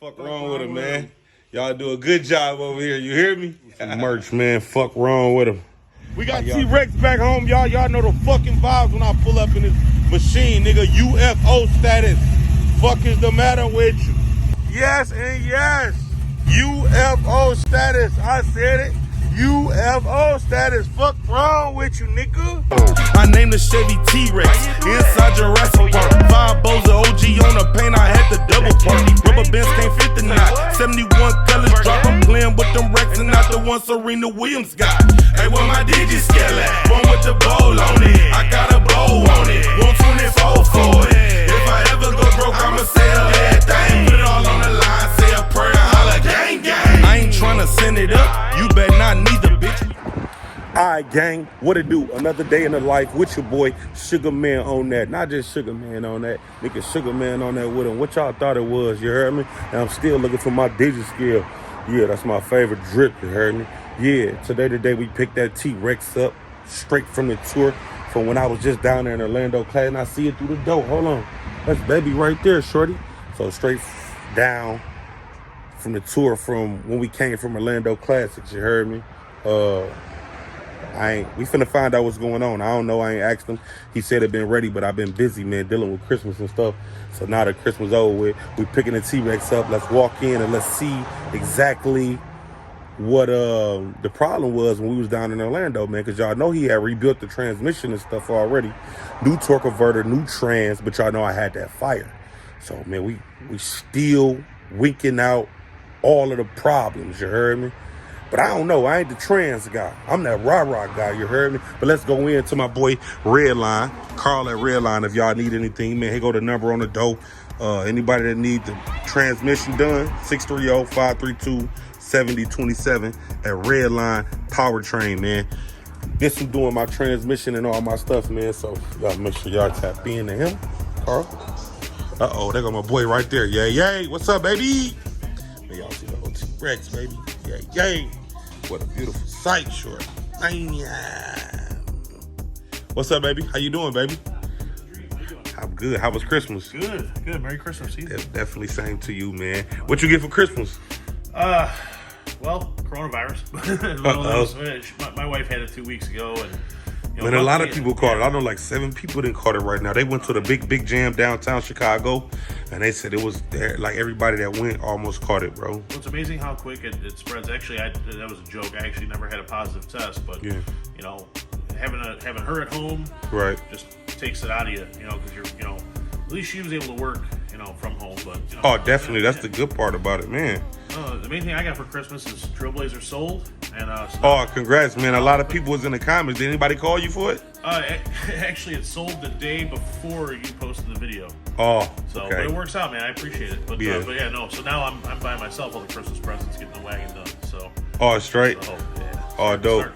Fuck wrong with him, man. Y'all do a good job over here. You hear me? Merch, man. Fuck wrong with him. We got T-Rex back home, y'all. Y'all know the fucking vibes when I pull up in this machine, nigga. UFO status. Fuck is the matter with you? Yes and yes. UFO status. I said it. UFO status. Fuck wrong with you, nigga? I named the Chevy T-Rex inside Jurassic Park. 5 bows of OG on the paint, I had to double park. Rubber bands can't fit the knot. 71 colors drop, I'm playing with them Rex and not the one Serena Williams got. Hey, where my digits scale at? One with the bowl on it. I got a bow on it. 124 for it. If I ever go broke, I'ma sell everything. Put it all on the line, say a prayer, holla gang gang. I ain't tryna send it up. You better not need the bitch. Alright, gang, what it do? Another day in the life with your boy Sugar Man on that. Not just Sugar Man on that, nigga, Sugar Man on that with him. What y'all thought it was, you heard me? And I'm still looking for my digit scale. Yeah, that's my favorite drip, you heard me? Yeah, today we picked that T-Rex up straight from the tour from when I was just down there in Orlando class, and I see it through the door. Hold on. That's baby right there, shorty. So straight down from the tour from when we came from Orlando Classics, you heard me? We finna find out what's going on. I don't know, I ain't asked him. He said it been ready, but I've been busy, man, dealing with Christmas and stuff. So now that Christmas over with, we picking the T-Rex up. Let's walk in and let's see exactly what the problem was when we was down in Orlando, man, because y'all know he had rebuilt the transmission and stuff already. New torque converter, new trans, but y'all know I had that fire. So, man, we still winking out all of the problems, you heard me? But I don't know, I ain't the trans guy. I'm that rah-rah guy, you heard me? But let's go into my boy Redline. Carl at Redline if y'all need anything, man. Here go the number on the door. Anybody that need the transmission done, 630-532-7027 at Redline Powertrain, man. This is doing my transmission and all my stuff, man. So y'all make sure y'all tap into him, Carl. Uh-oh, there go my boy right there. Yay, yay. What's up, baby? Man, y'all see the whole T-Rex, baby. Yay, yay. What a beautiful sight, short. What's up, baby? How you doing, baby? I'm good. How was Christmas? Good. Merry Christmas season. Definitely same to you, man. What you get for Christmas? Well, coronavirus. My wife had it 2 weeks ago, and a lot of people caught it. I know like 7 people didn't caught it right now. They went to the big jam downtown Chicago, and they said it was there. Like everybody that went almost caught it, bro. Well, it's amazing how quick it spreads. Actually, that was a joke. I actually never had a positive test, but yeah. Having her at home, right, just takes it out of you. Because you're, at least she was able to work, from home. But oh, definitely, that's the good part about it, man. The main thing I got for Christmas is Trailblazer sold, and oh, congrats, man! A lot of people was in the comments. Did anybody call you for it? Actually, it sold the day before you posted the video. Oh, so okay. But it works out, man. I appreciate it. But yeah, no. So now I'm buying myself all the Christmas presents, getting the wagon done. So oh, straight. So, yeah. Oh, dope.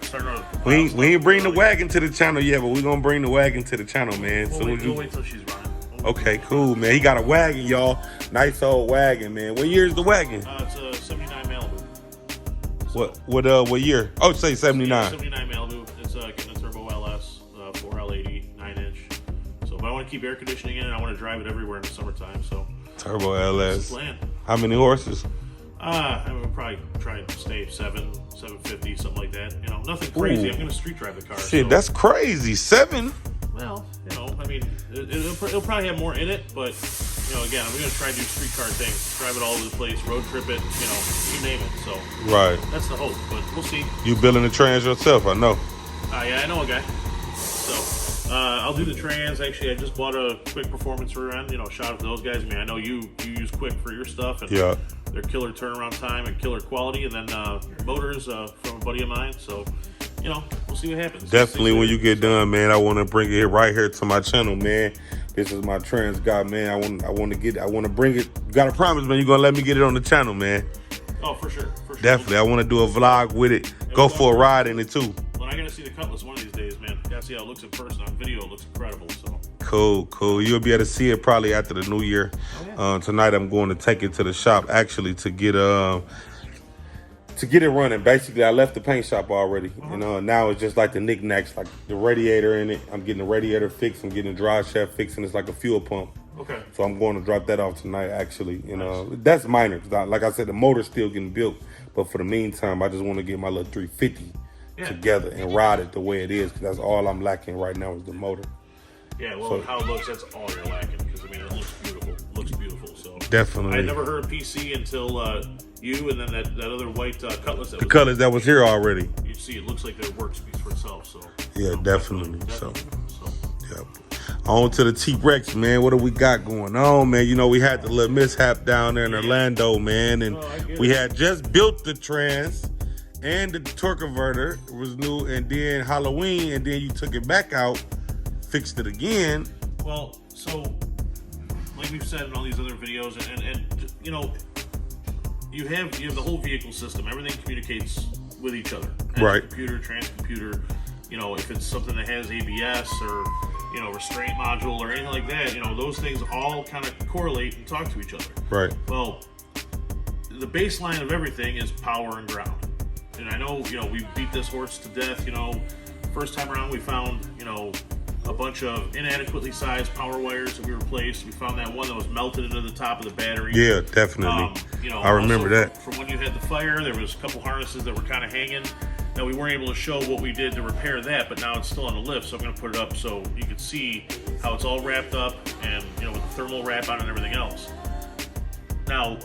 We ain't bring the wagon to the channel yet, but we gonna bring the wagon to the channel, man. We'll wait till she's running. Okay, cool, man. He got a wagon, y'all. Nice old wagon, man. What year is the wagon? It's a 79 Malibu. So, what year? Oh, say 79. 79 Malibu. It's getting a Turbo LS, 4L80, 9-inch. So if I want to keep air conditioning in it, I want to drive it everywhere in the summertime. So Turbo LS. That's the plan. How many horses? I would probably try and stay 750, something like that. Nothing crazy. Ooh. I'm gonna street drive the car. Shit, so. That's crazy. 7. Well, it'll probably have more in it, but again, I'm gonna try to do street car things, drive it all over the place, road trip it, you name it. So right, that's the hope, but we'll see. You building the trans yourself? I know. Yeah, I know a guy. So I'll do the trans. Actually, I just bought a Quick Performance rear end. Shout out to those guys. I mean, I know you use Quick for your stuff, and yeah, they're killer turnaround time and killer quality. And then motors from a buddy of mine. So. We'll see what happens. Definitely when you get done, man, I want to bring it right here to my channel, man. This is my trans guy, man. I want to bring it. You got to promise, man, you're going to let me get it on the channel, man. Oh, for sure. Definitely. I want to do a vlog with it. Go for a ride in it, too. Well, I got to see the Cutlass one of these days, man. Got to see how it looks in person. On video, it looks incredible, so. Cool. You'll be able to see it probably after the new year. Oh, yeah. Tonight, I'm going to take it to the shop, actually, to get it running. Basically, I left the paint shop already. Now it's just like the knickknacks, like the radiator in it. I'm getting the radiator fixed. I'm getting the drive shaft fixed, and it's like a fuel pump. Okay. So I'm going to drop that off tonight, actually. You know, that's minor. 'Cause like I said, the motor's still getting built. But for the meantime, I just want to get my little 350 together and ride it the way it is. Because that's all I'm lacking right now is the motor. Yeah, well, so, how it looks, that's all you're lacking. Because, I mean, it looks beautiful. It looks beautiful. So definitely. I never heard of PC until you and then that other white Cutlass. The Cutlass that was here already. You see, it looks like their work speaks for itself. So yeah, definitely. So, yep. On to the T-Rex, man. What do we got going on, man? You know, we had the little mishap down there in Orlando, man. And we had just built the trans and the torque converter was new. And then Halloween, and then you took it back out, fixed it again. Well, so like we've said in all these other videos, and you know, you have the whole vehicle system. Everything communicates with each other. Right. Computer, trans-computer. You know, if it's something that has ABS or, you know, restraint module or anything like that, you know, those things all kind of correlate and talk to each other. Right. Well, the baseline of everything is power and ground. And I know, you know, we beat this horse to death. You know, first time around we found, you know, a bunch of inadequately sized power wires that we replaced. We found that one that was melted into the top of the battery. Yeah, definitely. You know, I remember that. From when you had the fire, there was a couple harnesses that were kind of hanging. Now, we weren't able to show what we did to repair that, but now it's still on the lift, so I'm going to put it up so you can see how it's all wrapped up and, you know, with the thermal wrap on and everything else. Now,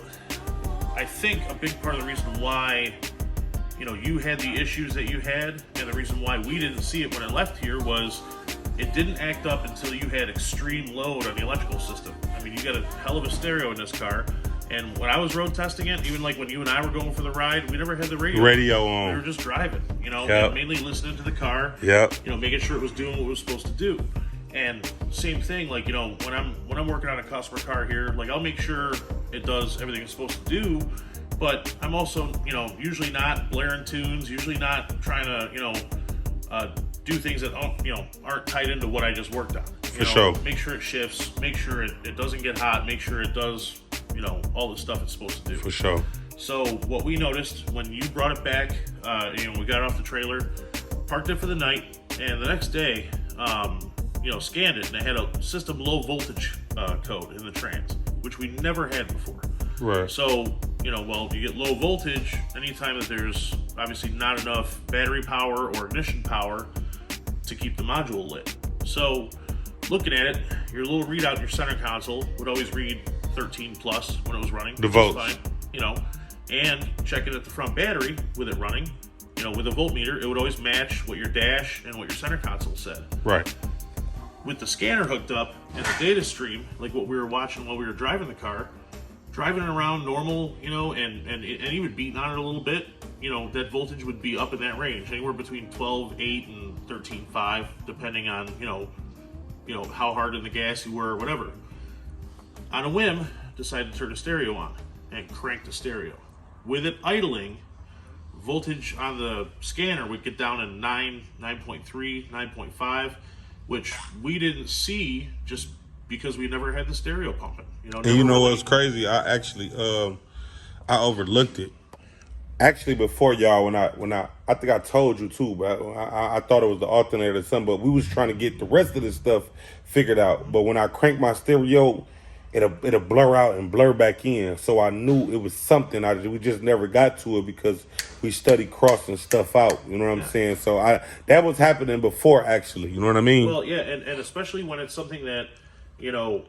I think a big part of the reason why, you know, you had the issues that you had and the reason why we didn't see it when it left here was it didn't act up until you had extreme load on the electrical system. I mean, you got a hell of a stereo in this car. And when I was road testing it, even like when you and I were going for the ride, we never had the radio on. We were just driving, you know, and mainly listening to the car. Yep. You know, making sure it was doing what it was supposed to do. And same thing, like, you know, when I'm working on a customer car here, like I'll make sure it does everything it's supposed to do. But I'm also, you know, usually not blaring tunes, usually not trying to, you know, do things that aren't tied into what I just worked on. For sure. Make sure it shifts. Make sure it doesn't get hot. Make sure it does, you know, all the stuff it's supposed to do. For sure. So what we noticed when you brought it back, you know, we got it off the trailer, parked it for the night, and the next day, you know, scanned it, and it had a system low voltage code in the trans, which we never had before. Right. So, you know, well, you get low voltage anytime that there's obviously not enough battery power or ignition power to keep the module lit. So, looking at it, your little readout in your center console would always read 13 plus when it was running. The volts. Fine, you know, and checking at the front battery with it running, you know, with a voltmeter, it would always match what your dash and what your center console said. Right. With the scanner hooked up and the data stream, like what we were watching while we were driving the car, driving it around normal, you know, and even beating on it a little bit, you know, that voltage would be up in that range, anywhere between 12.8 and 13.5, depending on, you know, how hard in the gas you were or whatever. On a whim, decided to turn the stereo on and crank the stereo. With it idling, voltage on the scanner would get down to 9.3, 9.5, which we didn't see just because we never had the stereo pumping. You know, and you know what's crazy? I actually I overlooked it. Actually, before y'all, when I think I told you too, but I thought it was the alternator or something. But we was trying to get the rest of this stuff figured out. But when I cranked my stereo, it'll blur out and blur back in. So I knew it was something. We just never got to it because we studied crossing stuff out. You know what I'm saying? So that was happening before, actually. You know what I mean? Well, yeah, and especially when it's something that, you know,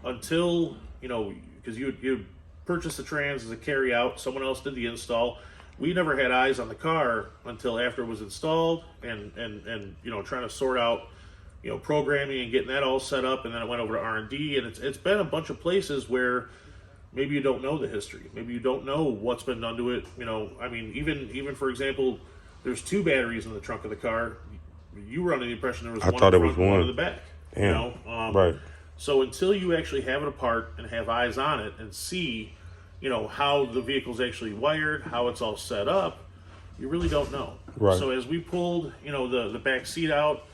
until, you know, because you purchased the trans as a carry out, someone else did the install. We never had eyes on the car until after it was installed and you know, trying to sort out, you know, programming and getting that all set up, and then it went over to R&D, and it's been a bunch of places where maybe you don't know the history, maybe you don't know what's been done to it. You know, I mean, even for example, there's 2 batteries in the trunk of the car. You were under the impression there was one in the front, one in the back. Damn. You know, right. So until you actually have it apart and have eyes on it and see, you know, how the vehicle's actually wired, how it's all set up, you really don't know. Right. So as we pulled, you know, the back seat out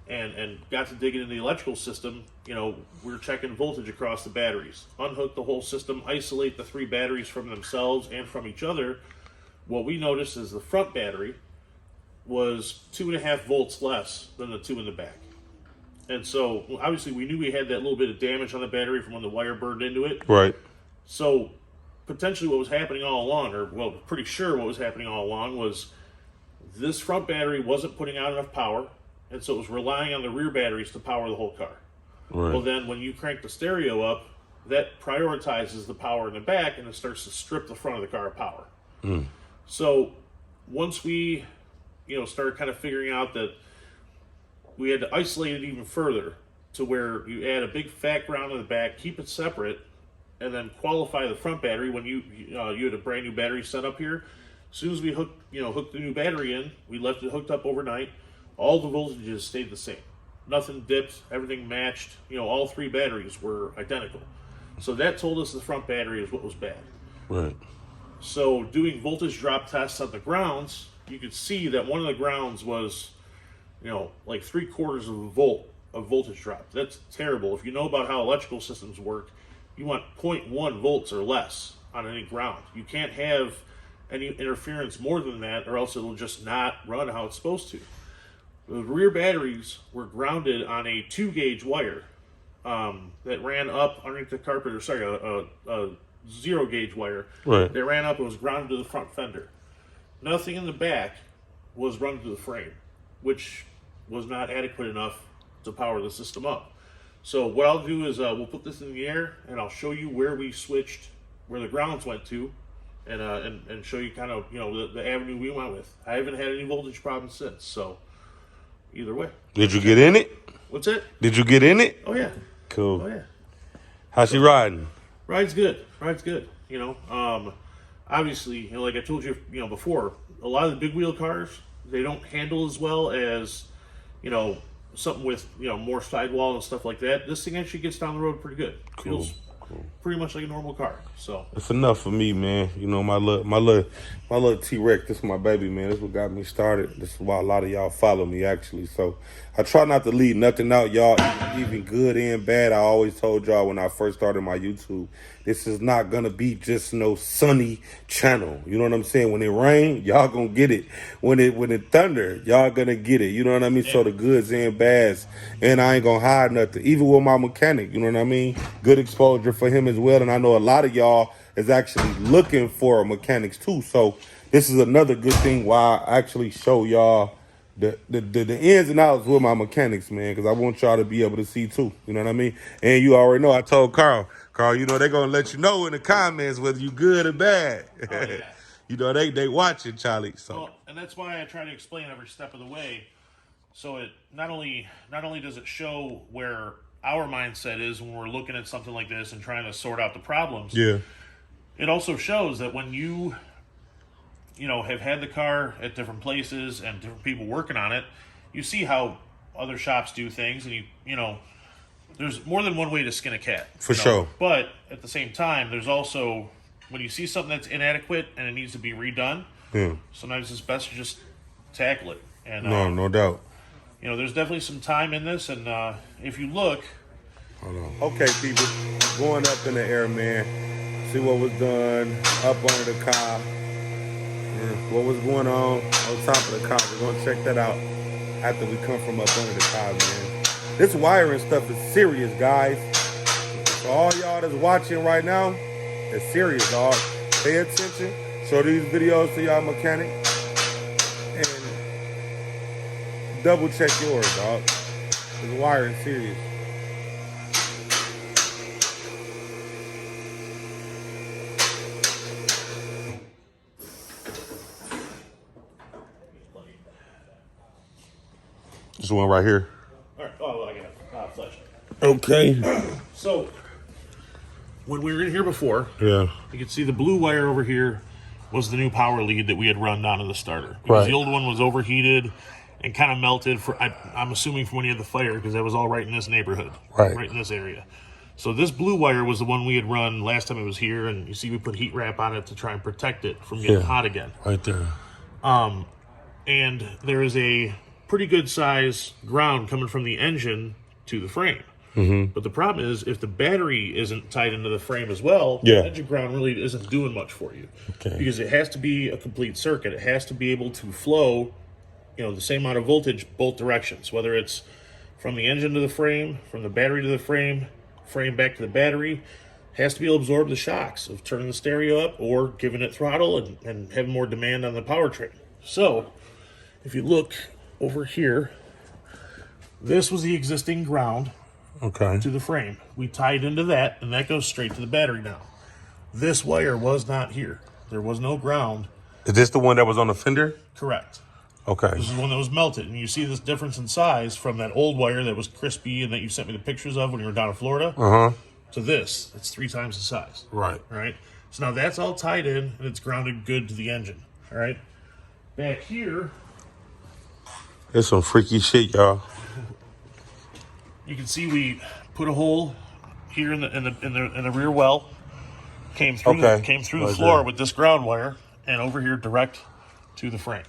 and got to digging into the electrical system, you know, we're checking voltage across the batteries. Unhook the whole system, isolate the 3 batteries from themselves and from each other. What we noticed is the front battery was 2.5 volts less than the 2 in the back. And so, obviously, we knew we had that little bit of damage on the battery from when the wire burned into it. Right. So, potentially what was happening all along, or, well, pretty sure what was happening all along was this front battery wasn't putting out enough power, and so it was relying on the rear batteries to power the whole car. Right. Well, then when you crank the stereo up, that prioritizes the power in the back, and it starts to strip the front of the car of power. So, once we, started kind of figuring out that we had to isolate it even further to where you add a big fat ground in the back, keep it separate, and then qualify the front battery when you had a brand new battery set up here. As soon as we hooked the new battery in, we left it hooked up overnight. All the voltages stayed the same. Nothing dipped, everything matched. All three batteries were identical. So that told us the front battery is what was bad. Right. So doing voltage drop tests on the grounds, you could see that one of the grounds was, like 3/4 of a volt of voltage drop. That's terrible. If you know about how electrical systems work, you want 0.1 volts or less on any ground. You can't have any interference more than that, or else it'll just not run how it's supposed to. The rear batteries were grounded on a 2-gauge wire that ran up underneath the carpet, or sorry, a 0-gauge wire. Right. That ran up and was grounded to the front fender. Nothing in the back was run to the frame, which was not adequate enough to power the system up. So what I'll do is we'll put this in the air, and I'll show you where we switched, where the grounds went to, and show you kind of the avenue we went with. I haven't had any voltage problems since, so either way. Did you get in it? What's it? Did you get in it? Oh yeah. Cool. Oh yeah. How's she riding? Ride's good. Obviously, like I told you, before, a lot of the big wheel cars, they don't handle as well as, something with, more sidewall and stuff like that. This thing actually gets down the road pretty good. Cool. Feels pretty much like a normal car. So it's enough for me, man. My little T-Rex, this is my baby, man. This is what got me started. This is why a lot of y'all follow me, actually. So I try not to leave nothing out, y'all, even good and bad. I always told y'all when I first started my YouTube, this is not gonna be just no sunny channel. You know what I'm saying? When it rain, y'all gonna get it. When it thunder, y'all gonna get it. You know what I mean? Yeah. So the goods and bads, and I ain't gonna hide nothing. Even with my mechanic, you know what I mean? Good exposure for him as well. And I know a lot of y'all is actually looking for mechanics too. So this is another good thing why I actually show y'all the ins and outs with my mechanics, man, because I want y'all to be able to see too. You know what I mean? And you already know, I told Carl, they're gonna let you know in the comments whether you good or bad. Oh, yeah. They watching, Charlie. So well, and that's why I try to explain every step of the way. So it not only does it show where our mindset is when we're looking at something like this and trying to sort out the problems. Yeah. It also shows that when you have had the car at different places and different people working on it, you see how other shops do things, and there's more than one way to skin a cat. For sure. But at the same time, there's also, when you see something that's inadequate and it needs to be redone, sometimes it's best to just tackle it. And no doubt. There's definitely some time in this, and if you look. Hold on. Okay, people, going up in the air, man. See what was done up under the car. What was going on top of the car. We're going to check that out after we come from up under the car, man. This wiring stuff is serious, guys. For all y'all that's watching right now, it's serious, dog. Pay attention. Show these videos to y'all mechanic. And double check yours, dog. This wiring serious. This one right here. All right. Oh, well, I got a flash. Okay. So, when we were in here before, you could see the blue wire over here was the new power lead that we had run down to the starter. Because the old one was overheated and kind of melted, I'm assuming from when you had the fire, because that was all right in this neighborhood. Right in this area. So this blue wire was the one we had run last time it was here, and you see we put heat wrap on it to try and protect it from getting hot again. Right there. And there is a pretty good size ground coming from the engine to the frame. But the problem is, if the battery isn't tied into the frame as well, the engine ground really isn't doing much for you. Because it has to be a complete circuit. It has to be able to flow, the same amount of voltage both directions, whether it's from the engine to the frame, from the battery to the frame back to the battery, has to be able to absorb the shocks of turning the stereo up or giving it throttle and having more demand on the powertrain. So, if you look over here, this was the existing ground to the frame. We tied into that, and that goes straight to the battery now. This wire was not here. There was no ground. Is this the one that was on the fender? Correct. Okay. This is one that was melted, and you see this difference in size from that old wire that was crispy and that you sent me the pictures of when you were down in Florida to this. It's 3 times the size. Right. All right. So now that's all tied in, and it's grounded good to the engine. All right. Back here, It's some freaky shit, y'all. you can see we put a hole here in the rear well. Came through the floor with this ground wire, and over here direct to the frame.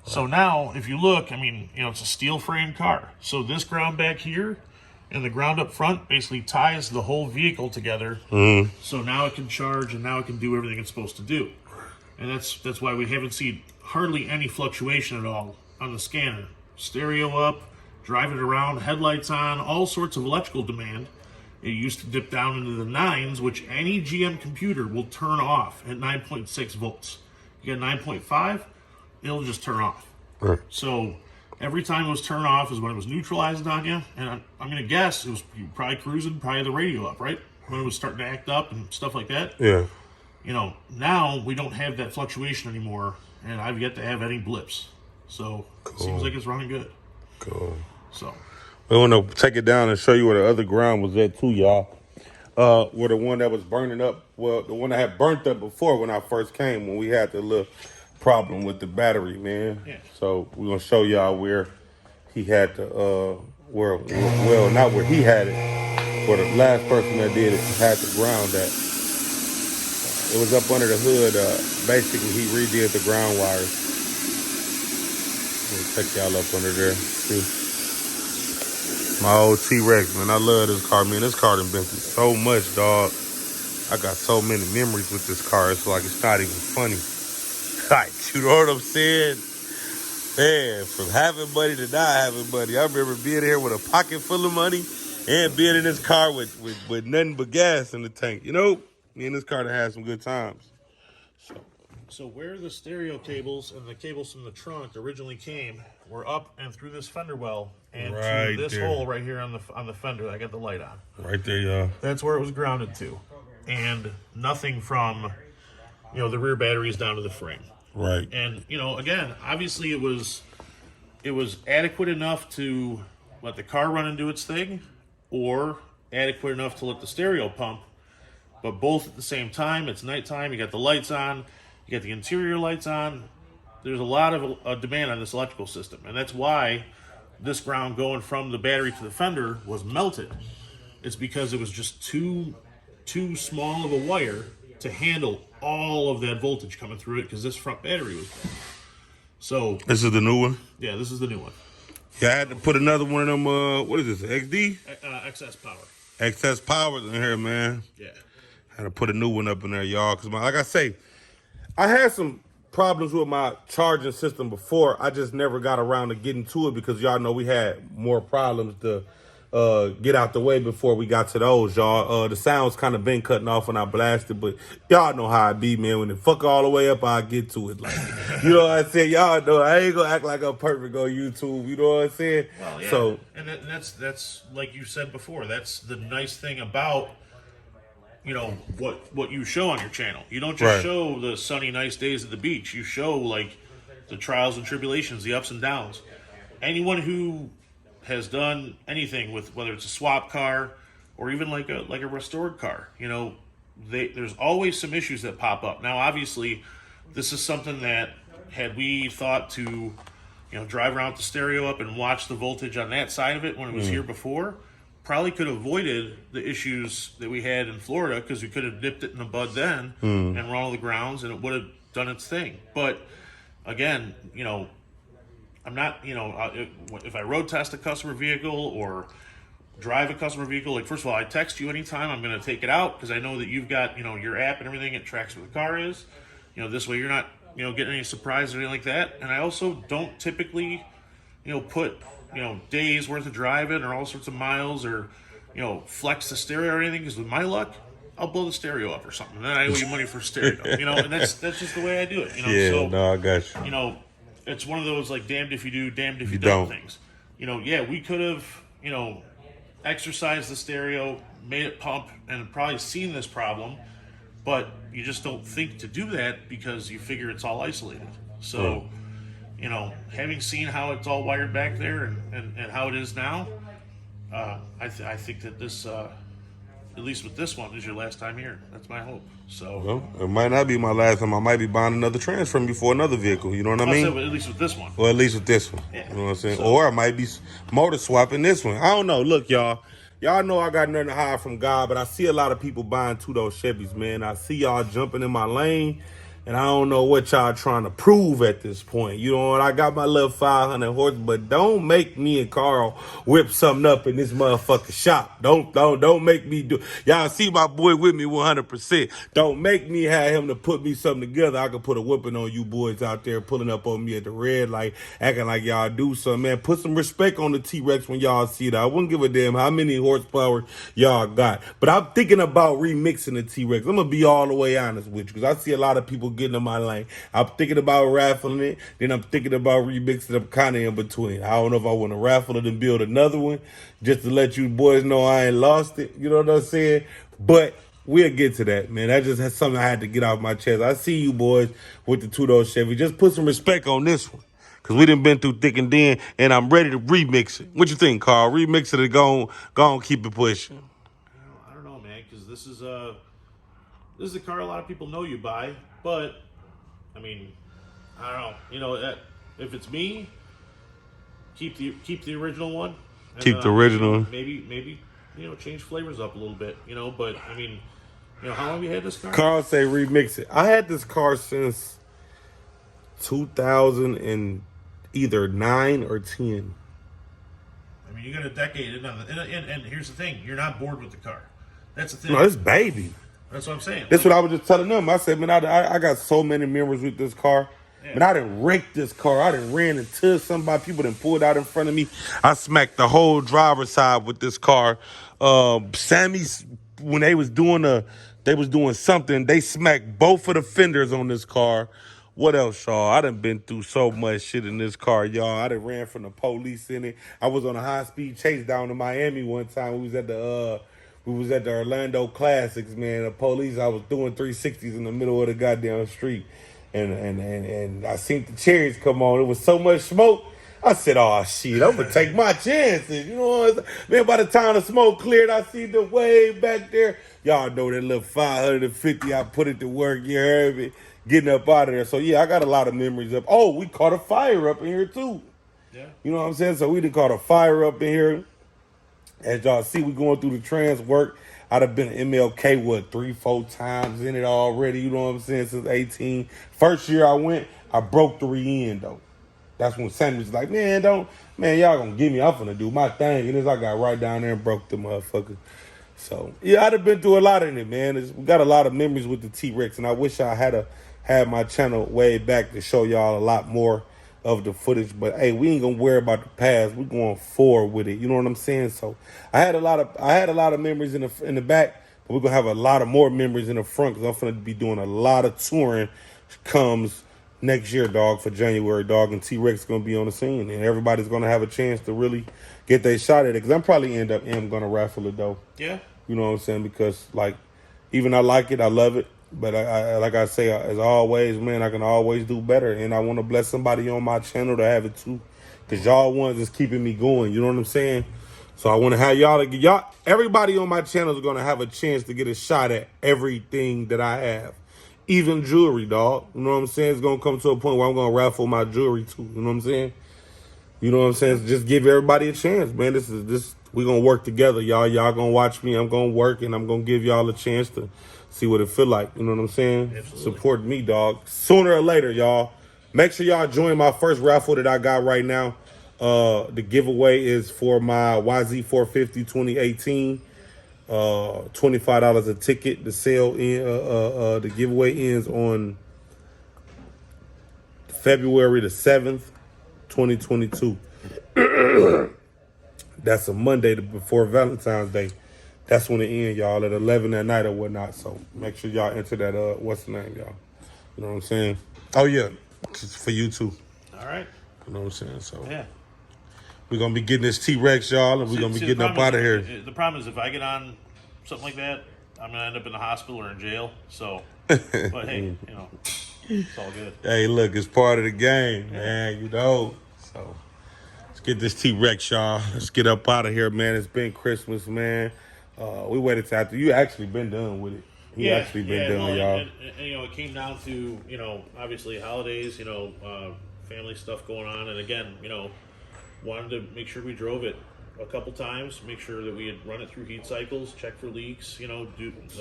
So now, if you look, I mean, you know, it's a steel frame car. So this ground back here and the ground up front basically ties the whole vehicle together. So now it can charge and now it can do everything it's supposed to do. And that's why we haven't seen hardly any fluctuation at all on the scanner. Stereo up, driving it around, headlights on, all sorts of electrical demand. It used to dip down into the 9s, which any GM computer will turn off at 9.6 volts. You got 9.5, it'll just turn off. Right. So every time it was turned off is when it was neutralized on you. And I'm going to guess it was probably cruising, probably the radio up, right? When it was starting to act up and stuff like that. Yeah. You know, now we don't have that fluctuation anymore, and I've yet to have any blips. So it seems like it's running good. Cool. So We want to take it down and show you where the other ground was at too, y'all. Where the one that was burning up, well, the one that had burnt up before when I first came, when we had the little problem with the battery, man. Yeah. So we're going to show y'all where he had the, well, not where he had it, where the last person that did it had the ground at. It was up under the hood. Basically, he redid the ground wires. We'll take y'all up under there. See? My old T-Rex, man. I love this car, man. This car done been through so much, dog. I got so many memories with this car. It's like it's not even funny. Like, you know what I'm saying? Man, from having money to not having money. I remember being here with a pocket full of money and being in this car with nothing but gas in the tank. You know, me and this car done had some good times. So where the stereo cables and the cables from the trunk originally came were up and through this fender well and Right to this there. hole right here on the fender that I got the light on. Right there, y'all. That's where it was grounded to. And nothing from, you know, the rear batteries down to the frame. Right. And, you know, again, obviously it was adequate enough to let the car run and do its thing, or adequate enough to let the stereo pump, but both at the same time. It's nighttime, you got the lights on, you got the interior lights on. There's a lot of demand on this electrical system, and that's why this ground going from the battery to the fender was melted. It's because it was just too small of a wire to handle all of that voltage coming through it, because this front battery was bad. So This is the new one? yeah, this is the new one. Yeah, I had to put another one of them, what is this, XD? XS power. XS powers in here, man. Yeah. Had to put a new one up in there, y'all. Because, like I say, I had some problems with my charging system before. I just never got around to getting to it because y'all know we had more problems to get out the way before we got to those, y'all. The sound's kind of been cutting off when I blasted, but y'all know how I be, man. When it fuck all the way up, I get to it. Like, you know what I'm saying? Y'all know I ain't gonna act like I'm perfect on YouTube. You know what I'm saying? Well, yeah. So, and that's like you said before. That's the nice thing about, you know, what you show on your channel. You don't just Right. show the sunny, nice days at the beach. You show like the trials and tribulations, the ups and downs. Anyone who has done anything with, whether it's a swap car or even like a restored car, you know, there's always some issues that pop up. Now, obviously, this is something that had we thought to, you know, drive around with the stereo up and watch the voltage on that side of it when it was here before, probably could have avoided the issues that we had in Florida, because we could have nipped it in the bud then and run all the grounds, and it would have done its thing. But again, you know, I'm not, you know, if I road test a customer vehicle or drive a customer vehicle, like, first of all, I text you anytime I'm going to take it out, because I know that you've got, you know, your app and everything. It tracks where the car is. You know, this way you're not, you know, getting any surprise or anything like that. And I also don't typically, you know, put days worth of driving or all sorts of miles or, flex the stereo or anything. Because with my luck, I'll blow the stereo up or something. And then I owe you money for stereo, and that's just the way I do it, Yeah, So, no, I got you. It's one of those like damned if you do, damned if you don't things. Yeah, we could have, exercised the stereo, made it pump, and probably seen this problem, but you just don't think to do that because you figure it's all isolated. So, having seen how it's all wired back there and how it is now, I think that this, at least with this one, is your last time here. That's my hope. So, Well, it might not be my last time. I might be buying another trans from you for another vehicle. You know what I mean? At least with this one. Or at least with this one. Yeah. You know what I'm saying? So, or I might be motor swapping this one. I don't know. Look, y'all. Y'all know I got nothing to hide from God, but I see a lot of people buying two-door Chevys, man. I see y'all jumping in my lane, and I don't know what y'all trying to prove at this point. You know what? I got my little 500 horse, but don't make me and Carl whip something up in this motherfucking shop. Don't make me do. Y'all see my boy with me 100%. Don't make me have him to put me something together. I can put a whipping on you boys out there pulling up on me at the red light, acting like y'all do something, man. Put some respect on the T-Rex when y'all see that. I wouldn't give a damn how many horsepower y'all got. But I'm thinking about remixing the T-Rex. I'm going to be all the way honest with you because I see a lot of people getting in my lane. I'm thinking about raffling it. Then I'm thinking about remixing it. I'm kind of in between. I don't know if I want to raffle it and build another one just to let you boys know I ain't lost it. You know what I'm saying? But we'll get to that, man. That just has something I had to get off my chest. I see you boys with the two-door Chevy. Just put some respect on this one. Because we done been through thick and thin, and I'm ready to remix it. What you think, Carl? Remix it and go on keep it pushing. I don't know, man, because this is a car a lot of people know you by, but I mean, I don't know. If it's me, keep the original one. And, Keep the original. Maybe change flavors up a little bit. But I mean, how long have you had this car? Carl say remix it. I had this car since 2000 and either 9 or 10. I mean, you got a decade, and here's the thing: you're not bored with the car. That's the thing. No, it's baby. That's what I'm saying. That's what I was just telling them. I said, man, I got so many memories with this car. Yeah. Man, I done wrecked this car. I done ran into somebody. People done pulled out in front of me. I smacked the whole driver's side with this car. Sammy's, when they was doing something, they smacked both of the fenders on this car. What else, y'all? I done been through so much shit in this car, y'all. I done ran from the police in it. I was on a high-speed chase down to Miami one time. We was at the Orlando Classics, man. The police, I was doing 360s in the middle of the goddamn street. And I seen the cherries come on. It was so much smoke. I said, oh, shit, I'm going to take my chances. You know what I'm saying? Man, by the time the smoke cleared, I see the way back there. Y'all know that little 550 I put it to work. You heard me? Getting up out of there. So, yeah, I got a lot of memories up. Oh, we caught a fire up in here, too. Yeah. You know what I'm saying? So we done caught a fire up in here. As y'all see, we going through the trans work. I'd have been MLK, 3-4 times in it already, you know what I'm saying, since 18. First year I went, I broke 3 in, though. That's when Sammy was like, man, y'all gonna give me, I'm finna do my thing. And as I got right down there and broke the motherfucker. So, yeah, I'd have been through a lot in it, man. We got a lot of memories with the T-Rex, and I wish I had my channel way back to show y'all a lot more of the footage, but hey, we ain't gonna worry about the past. We're going forward with it. You know what I'm saying? So I had a lot of memories in the back, but we're gonna have a lot of more memories in the front because I'm gonna be doing a lot of touring comes next year, dog, for January, dog, and T-Rex gonna be on the scene, and everybody's gonna have a chance to really get their shot at it. Because I'm probably gonna raffle it though. Yeah. You know what I'm saying? Because even I like it, I love it. But I like I say, as always, man, I can always do better. And I want to bless somebody on my channel to have it too. Because y'all ones is keeping me going. You know what I'm saying? So I want to have everybody on my channel is going to have a chance to get a shot at everything that I have. Even jewelry, dog. You know what I'm saying? It's going to come to a point where I'm going to raffle my jewelry too. You know what I'm saying? You know what I'm saying? Just give everybody a chance, man. We're going to work together, y'all. Y'all going to watch me. I'm going to work, and I'm going to give y'all a chance to see what it feel like. You know what I'm saying? Absolutely. Support me, dog. Sooner or later, y'all. Make sure y'all join my first raffle that I got right now. The giveaway is for my YZ450 2018. $25 a ticket. The sale the giveaway ends on February the 7th, 2022. That's a Monday before Valentine's Day. That's when it ends, y'all, at 11 at night or whatnot. So make sure y'all enter that, what's the name, y'all? You know what I'm saying? Oh, yeah, just for you, too. All right. You know what I'm saying? So Yeah. we're going to be getting this T-Rex, y'all, and we're going to be getting up out of here. The problem is if I get on something like that, I'm going to end up in the hospital or in jail. So, but hey, you know, it's all good. Hey, look, it's part of the game, man, you know. So let's get this T-Rex, y'all. Let's get up out of here, man. It's been Christmas, man. We waited till after you actually been done with it. He actually been done, y'all. And, you know, it came down to, you know, obviously holidays, you know, family stuff going on. And again, you know, wanted to make sure we drove it a couple times, make sure that we had run it through heat cycles, check for leaks, you know,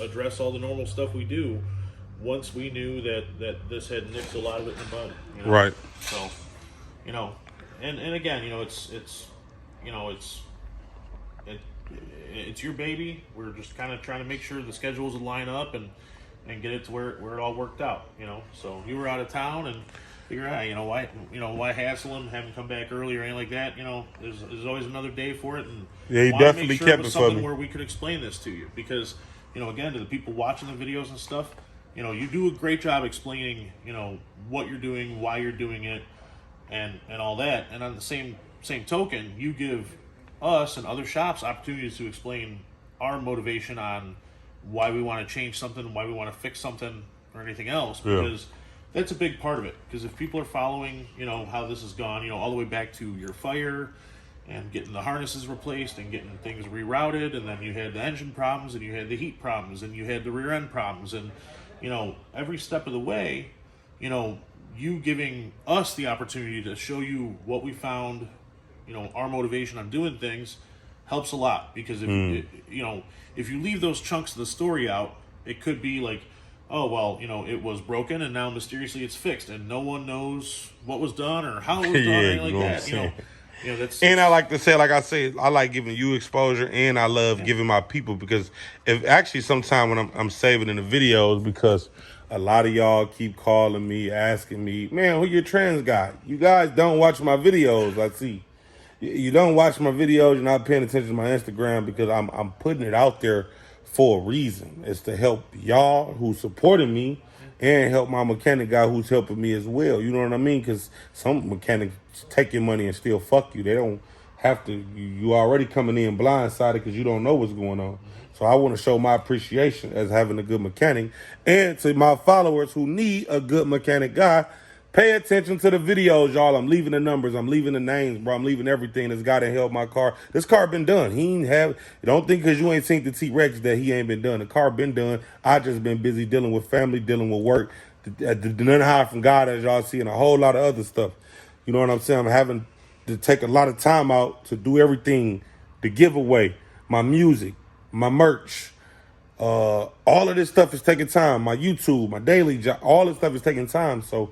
address all the normal stuff we do once we knew that this had nicked a lot of it in the bud. You know? Right. So, you know, and again, you know, it's your baby. We're just kind of trying to make sure the schedules would line up and get it to where it all worked out, you know. So you were out of town and figure out, why hassle him, have him come back early or anything like that. You know, there's always another day for it, and yeah, he definitely kept it for me. Where we could explain this to you, because, you know, again, to the people watching the videos and stuff, you know, you do a great job explaining, you know, what you're doing, why you're doing it, and all that. And on the same token, you give us and other shops opportunities to explain our motivation on why we want to change something, why we want to fix something, or anything else, because that's a big part of it. Because if people are following, you know, how this has gone, you know, all the way back to your fire and getting the harnesses replaced and getting things rerouted, and then you had the engine problems and you had the heat problems and you had the rear end problems, and, you know, every step of the way, you know, you giving us the opportunity to show you what we found, you know, our motivation on doing things helps a lot. Because if you know, if you leave those chunks of the story out, it could be like, oh, well, you know, it was broken and now mysteriously it's fixed and no one knows what was done or how it was done, or anything like that. You know, that's. And I like to say, like I say, I like giving you exposure, and I love giving my people, because if actually sometime when I'm saving in the videos, because a lot of y'all keep calling me, asking me, man, who your trans guy? You guys don't watch my videos. I see. You don't watch my videos. You're not paying attention to my Instagram, because I'm putting it out there for a reason. It's to help y'all who's supporting me and help my mechanic guy who's helping me as well. You know what I mean? Because some mechanics take your money and still fuck you. They don't have to. You already coming in blindsided because you don't know what's going on. So I want to show my appreciation as having a good mechanic. And to my followers who need a good mechanic guy, pay attention to the videos, y'all. I'm leaving the numbers. I'm leaving the names, bro. I'm leaving everything. This guy that held my car. This car been done. He ain't have. Don't think because you ain't seen the T-Rex that he ain't been done. The car been done. I just been busy dealing with family, dealing with work. None high from God, as y'all see, and a whole lot of other stuff. You know what I'm saying? I'm having to take a lot of time out to do everything, the giveaway, my music, my merch. All of this stuff is taking time. My YouTube, my daily job, all this stuff is taking time. So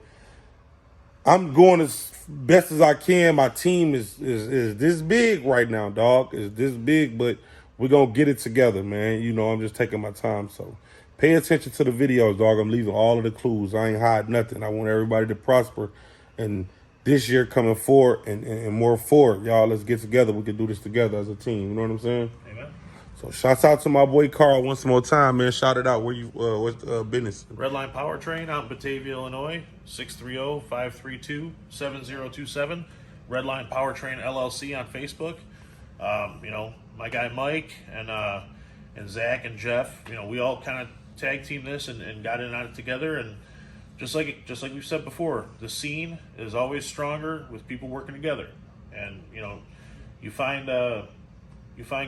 I'm going as best as I can. My team is this big right now, dog. Is this big, but we're going to get it together, man. You know, I'm just taking my time. So pay attention to the videos, dog. I'm leaving all of the clues. I ain't hiding nothing. I want everybody to prosper. And this year coming forward and more forward, y'all, let's get together. We can do this together as a team. You know what I'm saying? Amen. So shouts out to my boy Carl once more time, man. Shout it out. Where you, what's business? Redline Powertrain out in Batavia, Illinois, 630-532-7027. Redline Powertrain LLC on Facebook. You know, my guy Mike and Zach and Jeff, you know, we all kind of tag team this and got in on it together. And just like we've said before, the scene is always stronger with people working together. And, you know, you find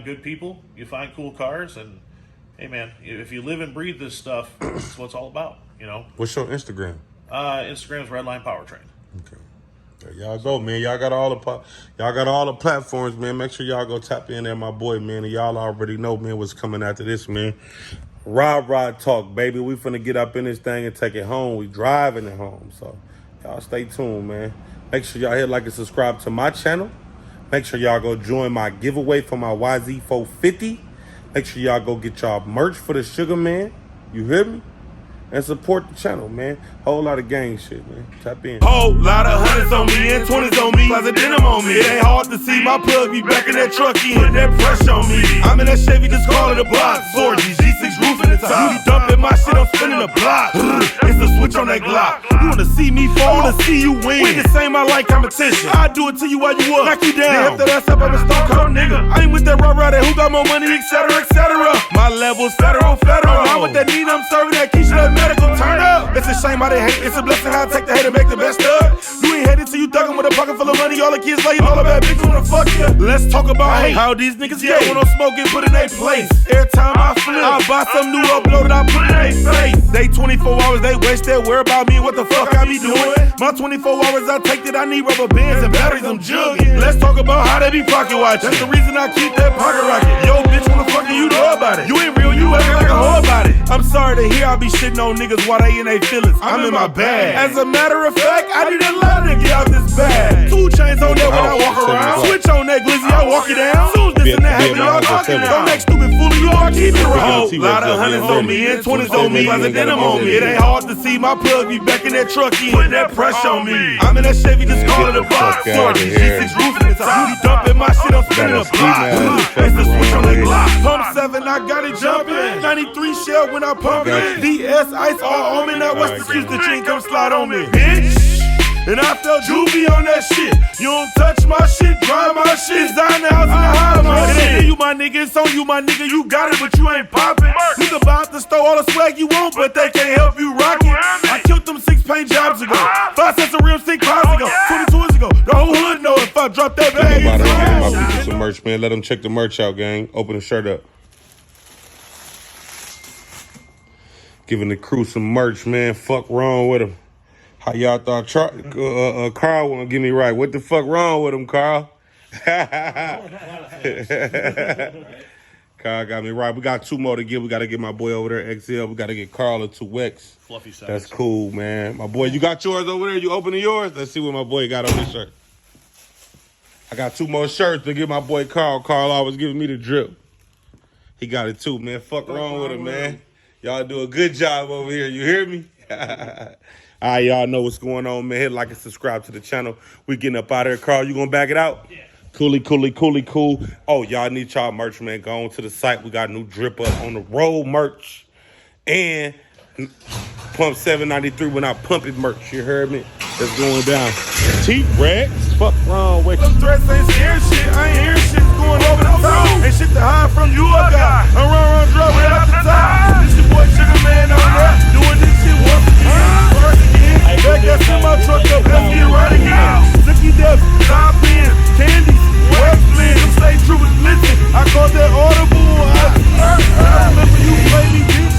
good people, you find cool cars, and hey, man, if you live and breathe this stuff, that's what it's all about, you know. What's your Instagram? Instagram's Redline Powertrain. Okay. There y'all go, man. Y'all got all the platforms, man. Make sure y'all go tap in there, my boy, man. And y'all already know, man, what's coming after this, man. Rod talk, baby. We finna get up in this thing and take it home. We driving it home. So y'all stay tuned, man. Make sure y'all hit like and subscribe to my channel. Make sure y'all go join my giveaway for my YZ450. Make sure y'all go get y'all merch for the Sugar Man. You hear me? and support the channel, man. Whole lot of gang shit, man. Tap in. Whole lot of hundreds on me and 20s on me. Plus a denim on me. It ain't hard to see my plug be back in that truck in. Put that pressure on me. I'm in that Chevy, just call it a box. 4G, G6 roof in the top. You be dumping my shit, I'm spinning a block. It's the switch on that Glock. You wanna see me fall, wanna see you win. We the same, I like competition. I do it to you while you up, knock you down. After that step, I'm a stone cold nigga. I ain't with that raw rider who got more money, etc., etc. My level's federal. I'm with that need, I'm serving that Keisha, that medical. Turn up. It's a shame how they hate. It's a blessing how I take the hate and make the best of. You ain't headed till you thuggin' with a pocket full of money. All the kids lay, all the bad bitches wanna fuck you. Let's talk about hate. How these niggas get when I'm smoking, put in their place. Every time I flip, I buy some new uploaded, I put in their face. They 24 hours, they waste that. Worry about me, what the fuck I be doing? My 24 hours, I take that. I need rubber bands and batteries, I'm jugging. Let's talk about how they be pocket watching. That's the reason I keep that pocket rocket. Yo, bitch, wanna fuck you know about it. You ain't real, you acting like a hoe about it. I'm sorry to hear I be shitting on niggas while they in their feelings. I'm in my bag. As a matter of fact, I need a lot to get out this bag. 2 chains on that when I walk around. Switch on that glizzy, I walk it down. Soon as this and that happen, y'all talking down. Don't act stupid, fool, you all keep it real. Whole lot of hundreds on me and 20s on me. Plus a denim on me. It ain't hard to see my plug be back in that truck in. Put that pressure on me. I'm in that Chevy, just call it a box. 4G, G6 roof in the top. You be dumping my shit, I'm spinning a block. It's the switch on that Glock. Pump 7, I got it jumping. 93 shell when I pump it. DS ice all on me. Now what's the excuse that you ain't come slide on me, bitch? And I felt juvie on that shit. You don't touch my shit, dry my shit. Design the house and the high my shit. It ain't you, my nigga. It's on you, my nigga. You got it, but you ain't poppin'. You can buy out the store all the swag you want, but they can't help you rock it. I killed them 6 paint jobs ago. 5 sets of real 6 pounds ago. 22 years ago. The whole hood know if I drop that bag. Get my people some merch, man. Let them check the merch out, gang. Open the shirt up. Giving the crew some merch, man. Fuck wrong with them. How y'all thought Carl won't get me right? What the fuck wrong with him, Carl? Carl got me right. We got 2 more to get. We got to get my boy over there, XL. We got to get Carl a 2X. Fluffy size. That's cool, man. My boy, you got yours over there? You opening yours? Let's see what my boy got on his shirt. I got 2 more shirts to give my boy Carl. Carl always giving me the drip. He got it too, man. Fuck wrong with him, man. Y'all do a good job over here. You hear me? All right, y'all know what's going on, man. Hit like and subscribe to the channel. We getting up out of here. Carl, you gonna back it out? Yeah. Cool. Oh, y'all need y'all merch, man. Go on to the site. We got new drip up on the road merch. And Pump 793 when I pump it merch. You heard me? It's going down. T-Rex. Fuck wrong with you. Them threats ain't scared shit. I ain't hearing shit going over the top. Ain't shit to hide from you, I got. I'm run, drop right out the top. This your boy Sugar Man on rap. Doing this shit once again. First again. Back that semi truck up. Let's get right again. Zicky Def, top in, candies, West Blend. Them stay true with listen. I call that audible. I remember you played me, bitch.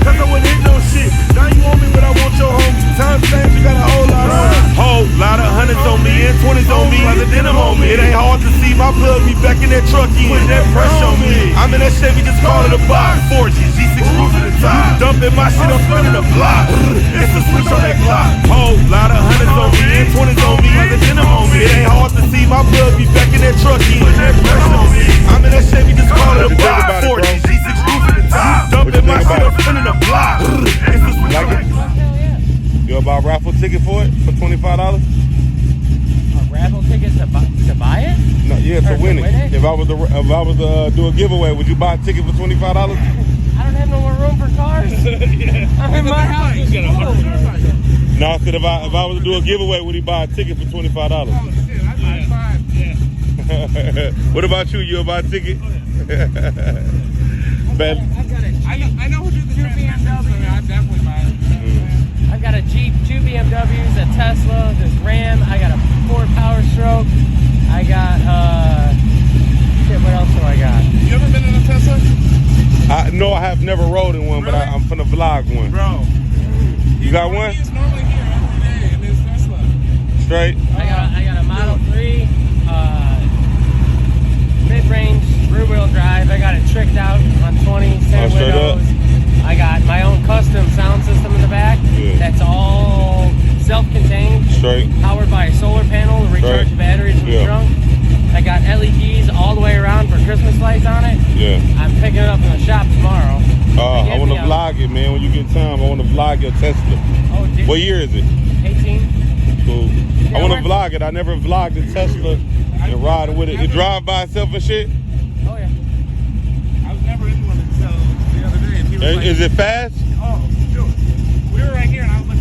Cause I wouldn't hit no shit. Now you want me, but I want your homie. Time stamps, you got a whole lot on me. Whole lot of hundreds on me and 20s on me. Plus a denim on me. It ain't hard to see my plug be back in that truck in. Put that pressure on me. I'm in that Chevy, just call it a box. 4G, G6 roof in the top. Dumping my shit, I'm spinning a block. It's the switch on that Glock. Whole lot of hundreds on me and 20s on me. Plus a denim on me. It ain't hard to see my plug be back in that truck in. Put that pressure on me. I'm in that Chevy, just call it a box. 4G, G6 roof in the top. Dumping my shit, I'm spinning a block. It's the switch on that Glock. You about raffle ticket for it for $25? A raffle ticket to buy it? No, yeah, to win it. it. If I was to do a giveaway, would you buy a ticket for $25? I don't have no more room for cars. I'm in my house. No, I said if I was to do a giveaway, would he buy a ticket for $25? Oh shit, I'd buy 5. Yeah. What about you? You buy a ticket? I know who did the transaction, so I'd definitely buy it. I've got a Jeep, 2 BMWs, a Tesla, this Ram. I got a Ford Power Stroke. I got, shit, what else do I got? You ever been in a Tesla? No, I have never rode in one, Really? but I'm finna vlog one. Bro. You got one? He's normally here every day in his Tesla. Straight? I got a Model 3, mid-range, rear-wheel drive. I got it tricked out on 20, same straight up? windows. I got my own custom sound system in the back. Yeah. That's all self-contained. Straight. Powered by a solar panel to recharge the batteries in the trunk. I got LEDs all the way around for Christmas lights on it. Yeah. I'm picking it up in the shop tomorrow. I want to vlog it, man. When you get time, I want to vlog your Tesla. Oh, did What year is it? 18. Cool. Yeah, I want to we're- vlog it. I never vlogged the Tesla and ride with it. It drive by itself and shit. Oh yeah. I was never in one until the other day. And he was like, Is it fast? oh, dude. We were right here, and I was like,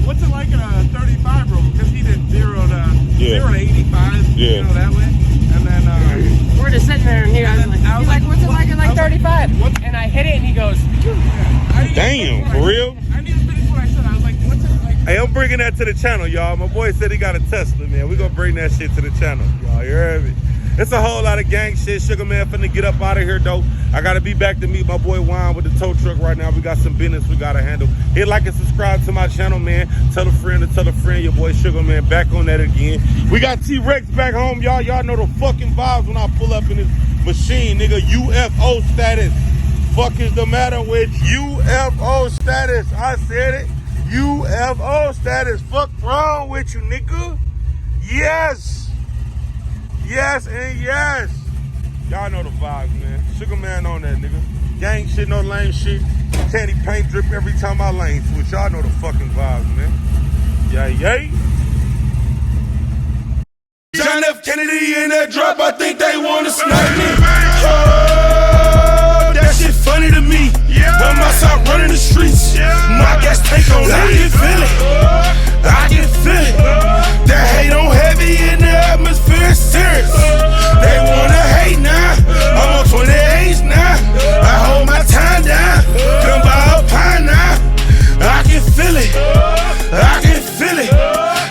what's it like in a 35 room? Because he did 0 to 85, Yeah. you know, that way. And then, We're just sitting there, and he was like, I was like, "What's it like in like I was like, 35?" what? And I hit it, and he goes, I didn't even Damn, finish for what I real? said. I didn't even finish what I said. I was like, what's it like? Hey, I'm bringing that to the channel, y'all. My boy said he got a Tesla, man. We gonna bring that shit to the channel, y'all. You heard me? It's a whole lot of gang shit. Sugar Man finna get up out of here, though. I gotta be back to meet my boy Juan with the tow truck right now. We got some business we gotta handle. Hit like and subscribe to my channel, man. Tell a friend to tell a friend. Your boy Sugar Man back on that again. We got T-Rex back home, y'all. Y'all know the fucking vibes when I pull up in this machine, nigga. UFO status. Fuck is the matter with UFO status? I said it. UFO status. Fuck wrong with you, nigga? Yes. Yes and yes. Y'all know the vibes, man. Sugar Man on that, nigga. Gang shit, no lame shit. Candy paint drip every time I lane switch. Y'all know the fucking vibes, man. Yay. John F. Kennedy in that drop, I think they wanna snipe me. Oh, that shit funny to me. I'm outside running the streets. My gas tank on I can feel it. I can feel it. That hate on heavy in the atmosphere is serious. They wanna hate now. I'm on 28 now. I hold my time down. Come by a pine now. I can feel it. I can feel it.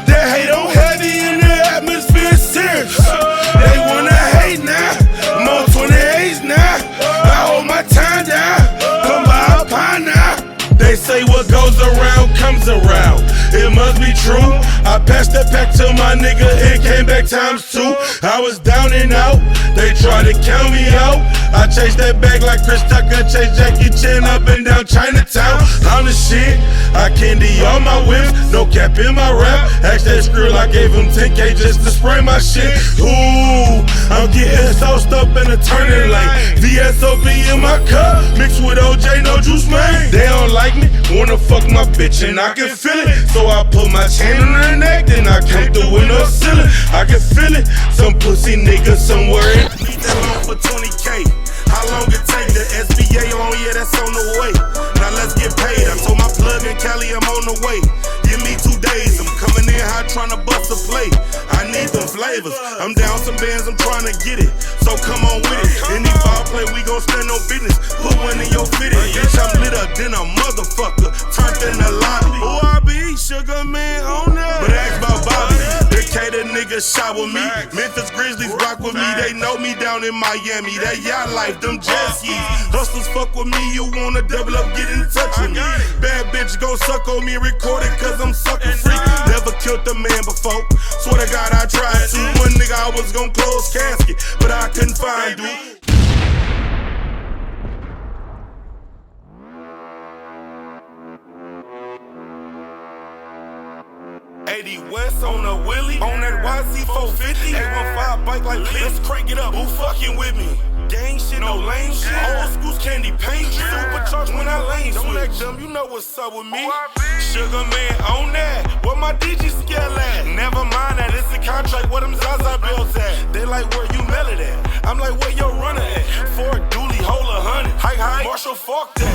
That hate on heavy in the atmosphere is serious. They wanna hate now. I'm on 28 now. I hold my time down. Come by a pine now. They say what goes around comes around. It must be true. I passed that pack to my nigga, it came back ×2. I was down and out, they tried to count me out. I chased that bag like Chris Tucker, chased Jackie Chan up and down Chinatown. I'm the shit, I candy on my whips, no cap in my rap. Ask that skrill, I gave him 10K just to spray my shit. Ooh, I'm getting sauced up in a turning lane. VSOP in my cup, mixed with OJ, no juice, man. They don't like me, wanna fuck my bitch and I can feel it. So I put my chain on her neck, then I come through with no ceiling. I can feel it, some pussy nigga somewhere. Need that loan for 20K. How long it take? The SBA loan, yeah, that's on the way. Now let's get paid. I told my plug in Cali I'm on the way. Give me 2 days, I'm coming in hot trying to bust a plate. I need them flavors. I'm down some bands, I'm trying to get it. So come on with it. Any ball play, we gon' stand on business. Put one in your fitted. Bitch, I'm lit up, then a motherfucker. Turned in the lobby. Who I be? Sugar Man on that. But ask about Bobby. The Decatur niggas shot with me. Memphis Grizzlies rock with me. They know me down in Miami. That yacht life, them jet skis. Hustlers fuck with me. You wanna double up, get in touch with me. Bad bitch gon' suck on me, record it cause I'm sucker free. Never killed a man before. Swear to God I tried to. One nigga I was gon' close casket, but I couldn't find dude. 80 West on a Willie, on that YZ 450. 815 bike like Lee. Let's crank it up. Who fucking with me? Gang shit, no lame shit. Old school's candy paint. Supercharged when I lane switch. Don't act dumb, you know what's up with me. Sugar Man on that. Where my DJ scale at? Never mind that, it's a contract. Where them Zaza bills at? They like where you mail it at. I'm like where your runner at? Ford Dooley, hold 100. Hike high, Marshall, fuck that.